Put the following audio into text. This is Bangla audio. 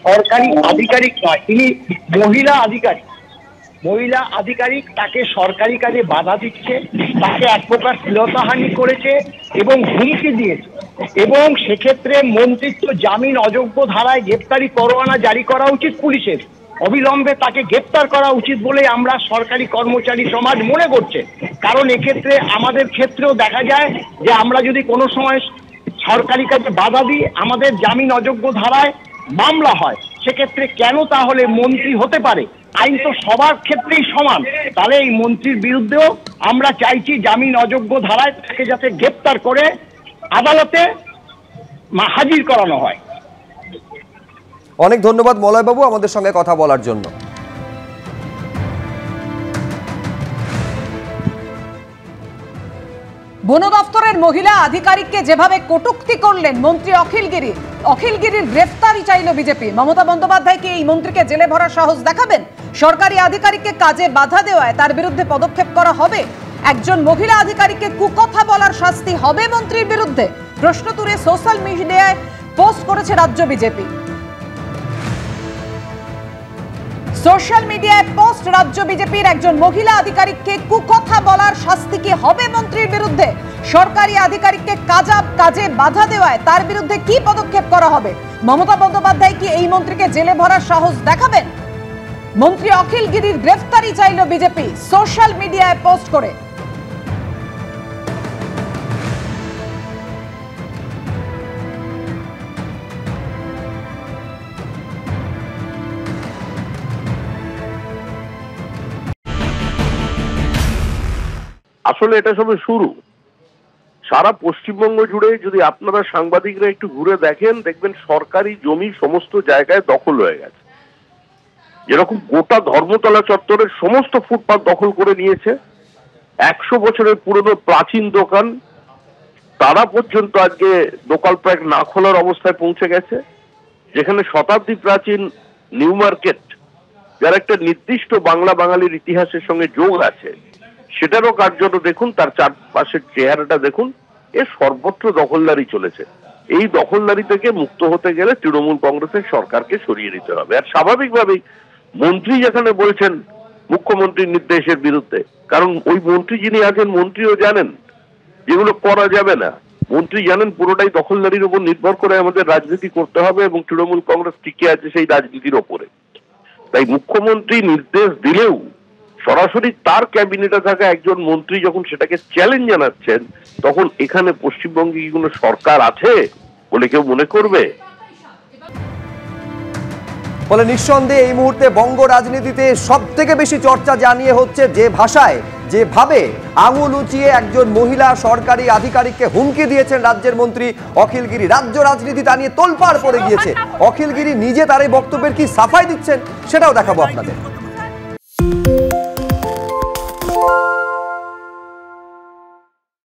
সরকারি আধিকারিক নয়, তিনি মহিলা আধিকারিক। তাকে সরকারি কাজে বাধা দিচ্ছে, তাকে এক প্রকার শ্লীলতাহানি করেছে এবং হুমকি দিয়েছে, এবং সেক্ষেত্রে মন্ত্রিত্ব জামিন অযোগ্য ধারায় গ্রেপ্তারি পরোয়ানা জারি করা উচিত পুলিশের। অবিলম্বে তাকে গ্রেপ্তার করা উচিত বলে আমরা সরকারি কর্মচারী সমাজ মনে করছে। কারণ এক্ষেত্রে আমাদের ক্ষেত্রেও দেখা যায় যে আমরা যদি কোনো সময় সরকারি কাজে বাধা দিই, আমাদের জামিন অযোগ্য ধারায় মামলা হয়, সেক্ষেত্রে কেন তাহলে মন্ত্রী হতে পারে? আইন তো সবার ক্ষেত্রেই সমান। তাহলে এই মন্ত্রীর বিরুদ্ধেও আমরা চাইছি জামিন অযোগ্য ধারায় তাকে যাতে গ্রেপ্তার করে আদালতে হাজির করানো হয়। অনেক ধন্যবাদ মলয় বাবু আমাদের সঙ্গে কথা বলার জন্য। বন দফতরের মহিলা আধিকারিককে যেভাবে কটূক্তি করলেন মন্ত্রী অখিল গিরির গ্রেফতারি চাইল বিজেপি। মমতা বন্দ্যোপাধ্যায় কি এই মন্ত্রীকে জেলে ভরার সাহস দেখাবেন? সরকারি আধিকারিককে কাজে বাধা দেওয়ায় তার বিরুদ্ধে পদক্ষেপ করা হবে? একজন মহিলা আধিকারিককে কুকথা বলার শাস্তি হবে মন্ত্রীর বিরুদ্ধে? প্রশ্ন তুলে সোশ্যাল মিডিয়ায় পোস্ট করেছে রাজ্য বিজেপি। সোশ্যাল মিডিয়ায় পোস্ট রাজ্য বিজেপির, একজন মহিলা আধিকারিককে কুকথা বলার শাস্তি কি হবে মন্ত্রীর বিরুদ্ধে? সরকারি আধিকারিককে কাজে বাধা দেওয়ায় তার বিরুদ্ধে কি পদক্ষেপ করা হবে? মমতা বন্দ্যোপাধ্যায় কি এই মন্ত্রীকে জেলে ভরার সাহস দেখাবেন? মন্ত্রী অখিল গিরির গ্রেফতারি চাইল বিজেপি সোশ্যাল মিডিয়ায় পোস্ট করে। আসলে এটা সবে শুরু। সারা পশ্চিমবঙ্গ জুড়ে যদি আপনারা সাংবাদিকরা একটু ঘুরে দেখেন, দেখবেন সরকারি জমি সমস্ত জায়গায় দখল হয়ে গেছে। যেরকম গোটা ধর্মতলা চত্বরের সমস্ত ফুটপাত দখল করে নিয়েছে, 100 বছরের পুরনো প্রাচীন দোকান তারা পর্যন্ত আজকে দোকান প্রায় না খোলার অবস্থায় পৌঁছে গেছে। যেখানে শতাব্দী প্রাচীন নিউ মার্কেট, যার একটা নির্দিষ্ট বাঙালির ইতিহাসের সঙ্গে যোগ আছে, সেটারও কার্যত দেখুন, তার চারপাশের চেহারাটা দেখুন, এ সর্বত্র দখলদারি চলেছে। এই দখলদারি থেকে মুক্ত হতে গেলে তৃণমূল কংগ্রেসের সরকারকে সরিয়ে দিতে হবে। আর স্বাভাবিকভাবেই মন্ত্রী যেখানে বলছেন মুখ্যমন্ত্রীর নির্দেশের বিরুদ্ধে, কারণ ওই মন্ত্রী যিনি আছেন মন্ত্রীও জানেন যেগুলো করা যাবে না। মন্ত্রী জানেন পুরোটাই দখলদারির উপর নির্ভর করে আমাদের রাজনীতি করতে হবে, এবং তৃণমূল কংগ্রেস টিকে আছে সেই রাজনীতির ওপরে। তাই মুখ্যমন্ত্রী নির্দেশ দিলেও সরাসরি তার ক্যাবিনেটে থাকা একজন মন্ত্রী যখন সেটাকে চ্যালেঞ্জ জানাচ্ছেন, তখন এখানে পশ্চিমবঙ্গে কি কোনো সরকার আছে বলে কেউ মনে করবে? ফলে নিঃসন্দেহে এই মুহূর্তে বঙ্গ রাজনীতিতে সব থেকে বেশি চর্চা জানিয়ে হচ্ছে যে ভাষায়, যেভাবে আঙুল উঁচিয়ে একজন মহিলা সরকারি আধিকারিককে হুমকি দিয়েছেন রাজ্যের মন্ত্রী অখিল গিরি। রাজ্য রাজনীতি তা নিয়ে তোলপাড় পড়ে গিয়েছে। অখিল গিরি নিজে তার এই বক্তব্যের কি সাফাই দিচ্ছেন সেটাও দেখাবো আপনাদের।